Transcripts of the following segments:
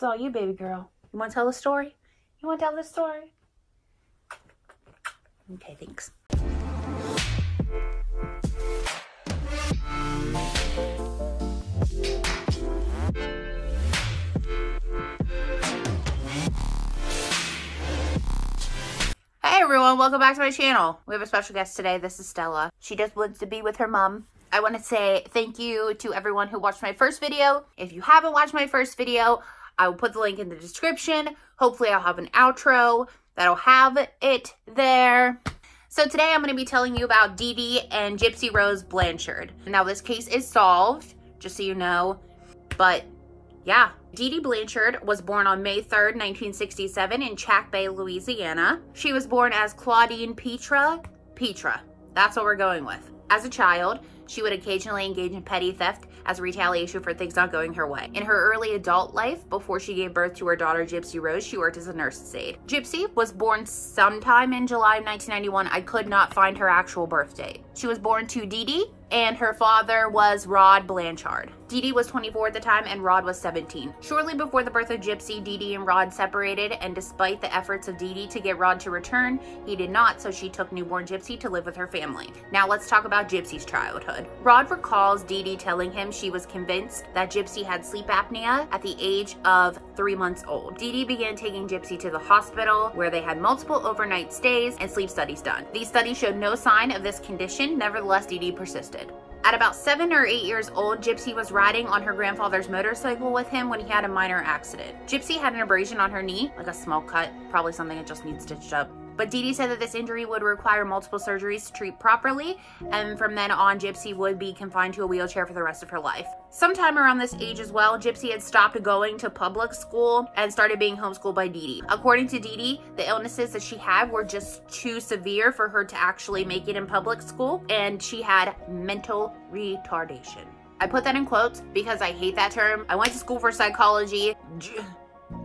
all you, baby girl. You want to tell the story? You want to tell the story? Okay, thanks. Hey everyone, welcome back to my channel. We have a special guest today. This is Stella. She just wants to be with her mom. I want to say thank you to everyone who watched my first video. If you haven't watched my first video, I will put the link in the description. Hopefully I'll have an outro that'll have it there. So today I'm going to be telling you about Dee Dee and Gypsy Rose Blanchard. Now this case is solved, just so you know, but yeah. Dee Dee Blanchard was born on May 3rd, 1967 in Chack Bay, Louisiana. She was born as Claudine Petra. That's what we're going with. As a child, she would occasionally engage in petty theft as retaliation for things not going her way. In her early adult life, before she gave birth to her daughter Gypsy Rose, she worked as a nurse's aide. Gypsy was born sometime in July of 1991. I could not find her actual birth date. She was born to Dee Dee, and her father was Rod Blanchard. Dee Dee was 24 at the time and Rod was 17. Shortly before the birth of Gypsy, Dee Dee and Rod separated, and despite the efforts of Dee Dee to get Rod to return, he did not, so she took newborn Gypsy to live with her family. Now let's talk about Gypsy's childhood. Rod recalls Dee Dee telling him she was convinced that Gypsy had sleep apnea at the age of 3 months old. Dee Dee began taking Gypsy to the hospital, where they had multiple overnight stays and sleep studies done. These studies showed no sign of this condition. Nevertheless, Dee Dee persisted. At about 7 or 8 years old, Gypsy was riding on her grandfather's motorcycle with him when he had a minor accident. Gypsy had an abrasion on her knee, like a small cut, probably something that just needs stitched up. But Dee Dee said that this injury would require multiple surgeries to treat properly, and from then on, Gypsy would be confined to a wheelchair for the rest of her life. Sometime around this age as well, Gypsy had stopped going to public school and started being homeschooled by Dee Dee. According to Dee Dee, the illnesses that she had were just too severe for her to actually make it in public school, and she had mental retardation. I put that in quotes because I hate that term. I went to school for psychology.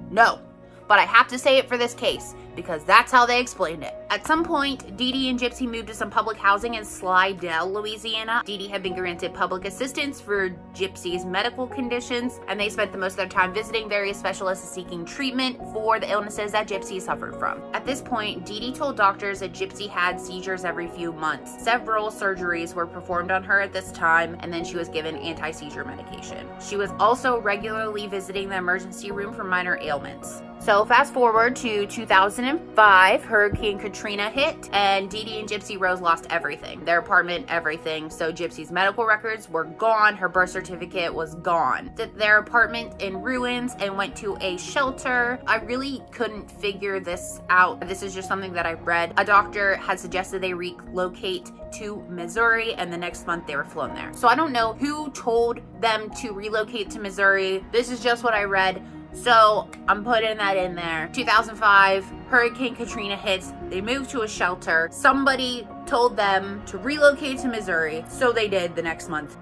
No. But I have to say it for this case because that's how they explained it. At some point, Dee Dee and Gypsy moved to some public housing in Slidell, Louisiana. Dee Dee had been granted public assistance for Gypsy's medical conditions, and they spent the most of their time visiting various specialists seeking treatment for the illnesses that Gypsy suffered from. At this point, Dee Dee told doctors that Gypsy had seizures every few months. Several surgeries were performed on her at this time, and then she was given anti-seizure medication. She was also regularly visiting the emergency room for minor ailments. So fast forward to 2005, Hurricane Katrina hit, and Dee Dee and Gypsy Rose lost everything. Their apartment, everything. So Gypsy's medical records were gone. Her birth certificate was gone. Their apartment in ruins and went to a shelter. I really couldn't figure this out. This is just something that I read. A doctor had suggested they relocate to Missouri, and the next month they were flown there. So I don't know who told them to relocate to Missouri. This is just what I read. So I'm putting that in there. 2005, Hurricane Katrina hits. They moved to a shelter. Somebody told them to relocate to Missouri. So they did the next month.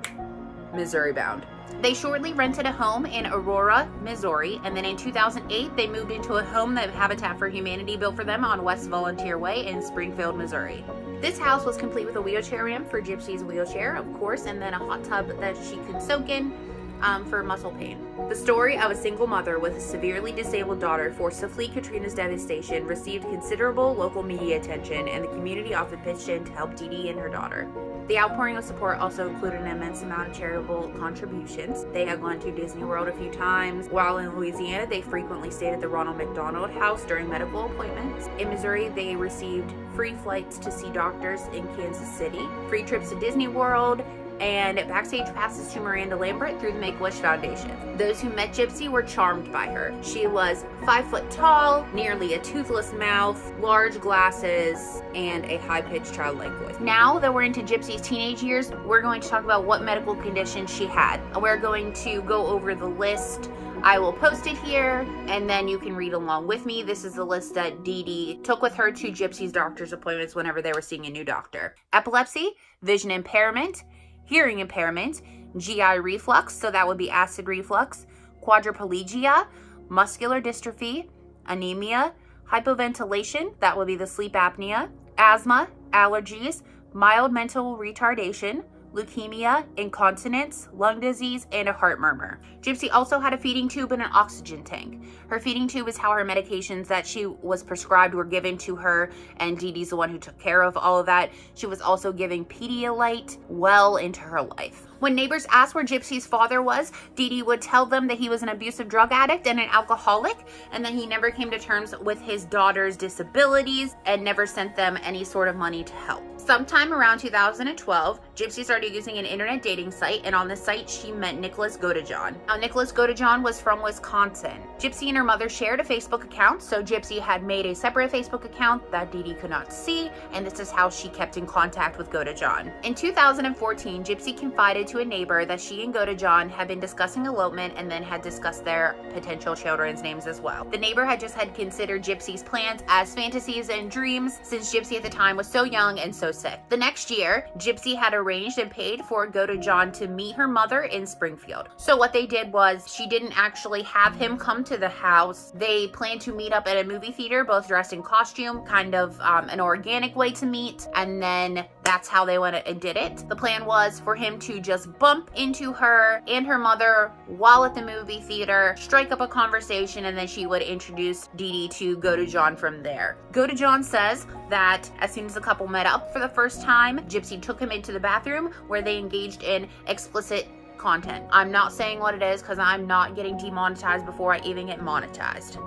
Missouri bound. They shortly rented a home in Aurora, Missouri, and then in 2008, they moved into a home that Habitat for Humanity built for them on West Volunteer Way in Springfield, Missouri. This house was complete with a wheelchair ramp for Gypsy's wheelchair, of course, and then a hot tub that she could soak in for muscle pain. The story of a single mother with a severely disabled daughter forced to flee Katrina's devastation received considerable local media attention, and the community often pitched in to help Dee Dee and her daughter. The outpouring of support also included an immense amount of charitable contributions. They had gone to Disney World a few times. While in Louisiana, they frequently stayed at the Ronald McDonald House during medical appointments. In Missouri, they received free flights to see doctors in Kansas City, free trips to Disney World, and backstage passes to Miranda Lambert through the Make-A-Wish Foundation. Those who met Gypsy were charmed by her. She was 5 foot tall, nearly a toothless mouth, large glasses, and a high-pitched childlike voice. Now that we're into Gypsy's teenage years, we're going to talk about what medical conditions she had. We're going to go over the list. I will post it here, and then you can read along with me. This is the list that Dee Dee took with her to Gypsy's doctor's appointments whenever they were seeing a new doctor. Epilepsy, vision impairment, hearing impairment, GI reflux, so that would be acid reflux, quadriplegia, muscular dystrophy, anemia, hypoventilation, that would be the sleep apnea, asthma, allergies, mild mental retardation, leukemia, incontinence, lung disease, and a heart murmur. Gypsy also had a feeding tube and an oxygen tank. Her feeding tube is how her medications that she was prescribed were given to her, and Dee Dee's the one who took care of all of that. She was also giving Pedialyte well into her life. When neighbors asked where Gypsy's father was, Dee Dee would tell them that he was an abusive drug addict and an alcoholic, and that he never came to terms with his daughter's disabilities and never sent them any sort of money to help. Sometime around 2012, Gypsy started using an internet dating site, and on the site she met Nicholas Godejohn. Now, Nicholas Godejohn was from Wisconsin. Gypsy and her mother shared a Facebook account, so Gypsy had made a separate Facebook account that Dee Dee could not see, and this is how she kept in contact with Godejohn. In 2014, Gypsy confided to a neighbor that she and Godejohn had been discussing elopement and then had discussed their potential children's names as well. The neighbor had considered Gypsy's plans as fantasies and dreams, since Gypsy at the time was so young and so sick. The next year, Gypsy had arranged and paid for Godejohn to meet her mother in Springfield. So what they did was, she didn't actually have him come to the house. They planned to meet up at a movie theater, both dressed in costume, kind of an organic way to meet, and then that's how they went and did it. The plan was for him to just bump into her and her mother while at the movie theater, strike up a conversation, and then she would introduce Dee Dee to Godejohn from there. Godejohn says that as soon as the couple met up for the first time, Gypsy took him into the bathroom where they engaged in explicit content. I'm not saying what it is because I'm not getting demonetized before I even get monetized.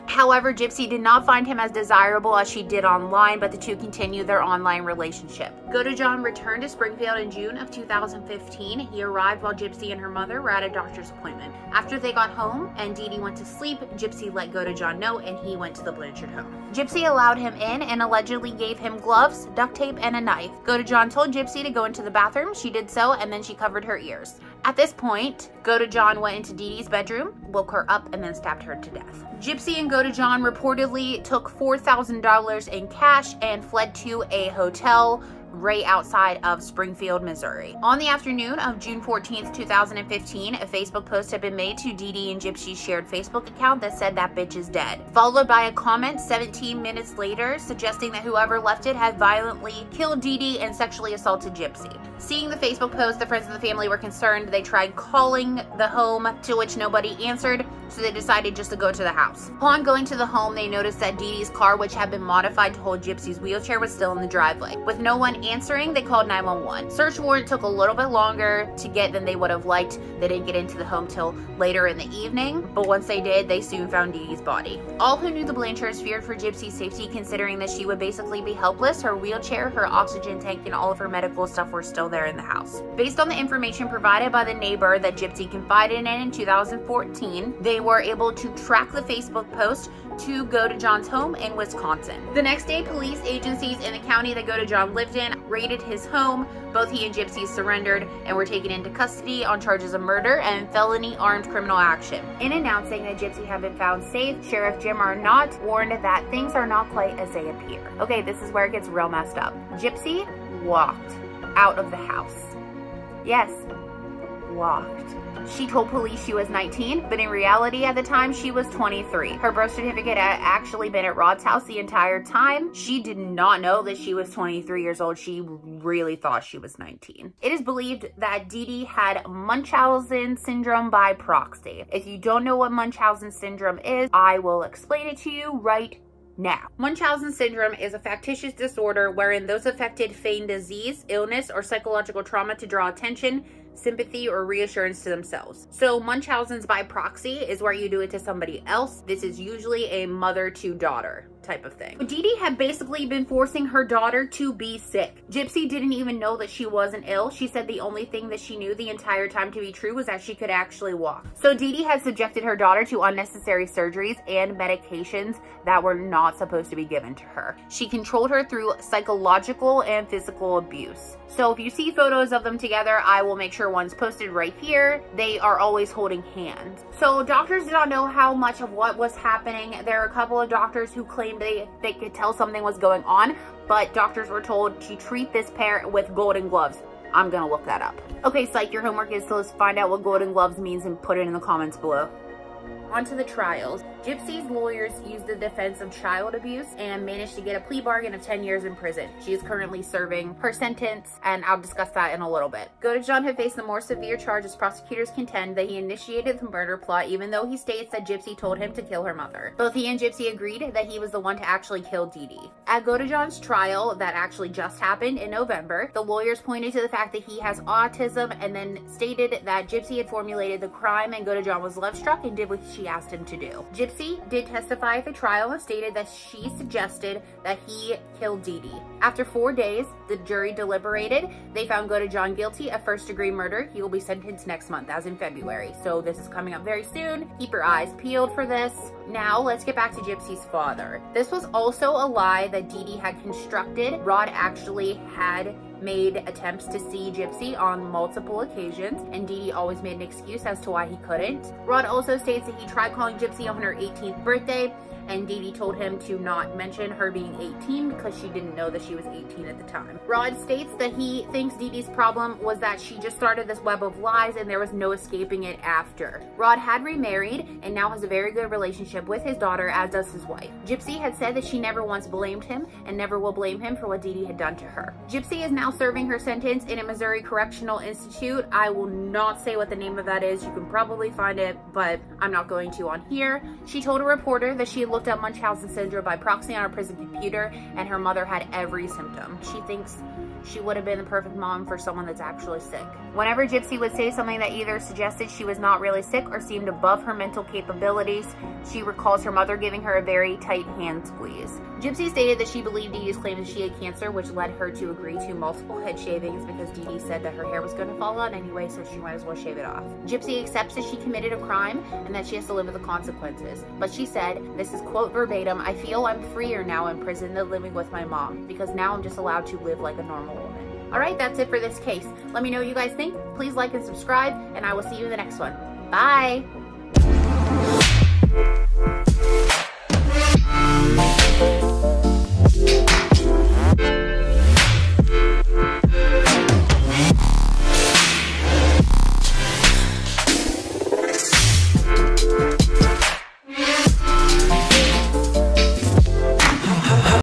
However, Gypsy did not find him as desirable as she did online, but the two continued their online relationship. Godejohn returned to Springfield in June of 2015. He arrived while Gypsy and her mother were at a doctor's appointment. After they got home and Dee Dee went to sleep, Gypsy let Godejohn know and he went to the Blanchard home. Gypsy allowed him in and allegedly gave him gloves, duct tape, and a knife. Godejohn told Gypsy to go into the bathroom. She did so, and then she covered her ears. At this point, Godejohn went into Dee Dee's bedroom, woke her up, and then stabbed her to death. Gypsy and Godejohn reportedly took $4,000 in cash and fled to a hotel right outside of Springfield, Missouri. On the afternoon of June 14th, 2015, a Facebook post had been made to Dee Dee and Gypsy's shared Facebook account that said that bitch is dead, followed by a comment 17 minutes later suggesting that whoever left it had violently killed Dee Dee and sexually assaulted Gypsy. Seeing the Facebook post, the friends of the family were concerned. They tried calling the home, to which nobody answered, so they decided just to go to the house. Upon going to the home, they noticed that Dee Dee's car, which had been modified to hold Gypsy's wheelchair, was still in the driveway. With no one answering, they called 911. Search warrant took a little bit longer to get than they would have liked. They didn't get into the home till later in the evening, but once they did, they soon found Dee Dee's body. All who knew the Blanchards feared for Gypsy's safety, considering that she would basically be helpless. Her wheelchair, her oxygen tank, and all of her medical stuff were still there in the house. Based on the information provided by the neighbor that Gypsy confided in 2014, they were able to track the Facebook post to Godejohn's home in Wisconsin. The next day, police agencies in the county that Godejohn lived in raided his home. Both he and Gypsy surrendered and were taken into custody on charges of murder and felony armed criminal action. In announcing that Gypsy had been found safe, Sheriff Jim Arnott warned that things are not quite as they appear. Okay, this is where it gets real messed up. Gypsy walked out of the house. Yes, walked. She told police she was 19, but in reality at the time she was 23. Her birth certificate had actually been at Rod's house the entire time. She did not know that she was 23 years old. She really thought she was 19. It is believed that Dee Dee had Munchausen syndrome by proxy. If you don't know what Munchausen syndrome is, I will explain it to you right now. Munchausen syndrome is a factitious disorder wherein those affected feign disease, illness, or psychological trauma to draw attention, sympathy, or reassurance to themselves. So Munchausen's by proxy is where you do it to somebody else. This is usually a mother to daughter type of thing. Dee Dee had basically been forcing her daughter to be sick. Gypsy didn't even know that she wasn't ill. She said the only thing that she knew the entire time to be true was that she could actually walk. So Dee Dee had subjected her daughter to unnecessary surgeries and medications that were not supposed to be given to her. She controlled her through psychological and physical abuse. So if you see photos of them together, I will make sure one's posted right here. They are always holding hands. So doctors did not know how much of what was happening. There are a couple of doctors who claimed they could tell something was going on, but doctors were told to treat this pair with golden gloves. I'm gonna look that up. Okay, psych, your homework is to find out what golden gloves means and put it in the comments below. On to the trials. Gypsy's lawyers used the defense of child abuse and managed to get a plea bargain of 10 years in prison. She is currently serving her sentence, and I'll discuss that in a little bit. Godejohn had faced the more severe charge as prosecutors contend that he initiated the murder plot, even though he states that Gypsy told him to kill her mother. Both he and Gypsy agreed that he was the one to actually kill Dee Dee. At Godejohn's trial that actually just happened in November, the lawyers pointed to the fact that he has autism and then stated that Gypsy had formulated the crime and Godejohn was love-struck and did what she asked him to do. Gypsy did testify at the trial and stated that she suggested that he killed Dee Dee. After 4 days, the jury deliberated. They found Godejohn guilty of first-degree murder. He will be sentenced next month, as in February. So this is coming up very soon. Keep your eyes peeled for this. Now, let's get back to Gypsy's father. This was also a lie that Dee Dee had constructed. Rod actually had made attempts to see Gypsy on multiple occasions, and Dee Dee always made an excuse as to why he couldn't. Rod also states that he tried calling Gypsy on her 18th birthday, and Dee Dee told him to not mention her being 18 because she didn't know that she was 18 at the time. Rod states that he thinks Dee Dee's problem was that she just started this web of lies and there was no escaping it after. Rod had remarried and now has a very good relationship with his daughter, as does his wife. Gypsy had said that she never once blamed him and never will blame him for what Dee Dee had done to her. Gypsy is now serving her sentence in a Missouri Correctional Institute. I will not say what the name of that is. You can probably find it, but I'm not going to on here. She told a reporter that she had looked up Munchausen syndrome by proxy on her prison computer, and her mother had every symptom. She thinks she would have been the perfect mom for someone that's actually sick. Whenever Gypsy would say something that either suggested she was not really sick or seemed above her mental capabilities, she recalls her mother giving her a very tight hand squeeze. Gypsy stated that she believed Dee Dee's claim that she had cancer, which led her to agree to multiple head shavings because Dee Dee said that her hair was going to fall out anyway, so she might as well shave it off. Gypsy accepts that she committed a crime and that she has to live with the consequences. But she said, this is quote verbatim, "I feel I'm freer now in prison than living with my mom because now I'm just allowed to live like a normal woman." Alright, that's it for this case. Let me know what you guys think. Please like and subscribe, and I will see you in the next one. Bye!